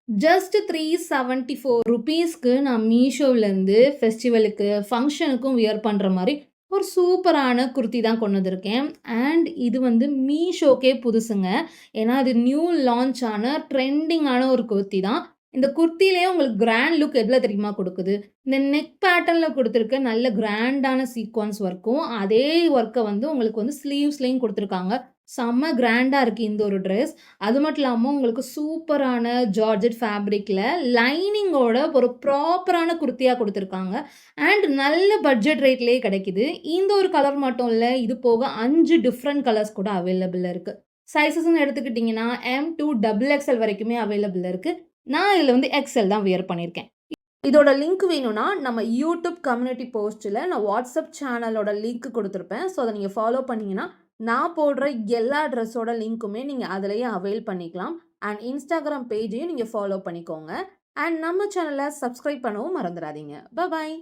Just 374 ருப்பீஸ்க்கு நான் மீஷோவிலேருந்து ஃபெஸ்டிவலுக்கு, ஃபங்ஷனுக்கும் wear பண்ணுற மாதிரி ஒரு சூப்பரான குர்த்தி தான் கொண்டு வந்திருக்கேன். அண்ட் இது வந்து மீஷோக்கே புதுசுங்க. ஏன்னா அது நியூ லான்ச் ஆன ட்ரெண்டிங்கான ஒரு குர்த்தி தான். இந்த குர்த்திலேயே உங்களுக்கு கிராண்ட் லுக் எதில் தெரியுமா கொடுக்குது? இந்த நெக் பேட்டர்னில் கொடுத்துருக்க நல்ல கிராண்டான சீக்வன்ஸ் ஒர்க்கும், அதே ஒர்க்கை வந்து உங்களுக்கு வந்து ஸ்லீவ்ஸ்லேயும் கொடுத்துருக்காங்க. செம்ம கிராண்டாக இருக்குது இந்த ஒரு ட்ரெஸ். அது மட்டும் இல்லாமல் உங்களுக்கு சூப்பரான ஜார்ஜெட் ஃபேப்ரிக்கில் லைனிங்கோட ஒரு ப்ராப்பரான குர்த்தியாக கொடுத்துருக்காங்க. அண்ட் நல்ல பட்ஜெட் ரேட்லேயே கிடைக்குது. இந்த ஒரு கலர் மட்டும் இல்லை, இது போக 5 டிஃப்ரெண்ட் கலர்ஸ் கூட அவைலபிளாக இருக்குது. சைஸஸ்ன்னு எடுத்துக்கிட்டிங்கன்னா M2XXL வரைக்குமே அவைலபிளாக இருக்குது. நான் இதில் வந்து எக்ஸல் தான் வியர் பண்ணியிருக்கேன். இதோட லிங்க் வேணும்னா நம்ம யூடியூப் கம்யூனிட்டி போஸ்ட்டில் நான் வாட்ஸ்அப் சேனலோட லிங்க் கொடுத்துருப்பேன். ஸோ அதை நீங்கள் ஃபாலோ பண்ணிங்கன்னா நான் போடுற எல்லா ட்ரெஸ்ஸோட லிங்க்குமே நீங்கள் அதிலேயே அவைல் பண்ணிக்கலாம். அண்ட் இன்ஸ்டாகிராம் பேஜையும் நீங்கள் ஃபாலோ பண்ணிக்கோங்க. அண்ட் நம்ம சேனலை சப்ஸ்கிரைப் பண்ணவும் மறந்துடாதீங்க. பாய்.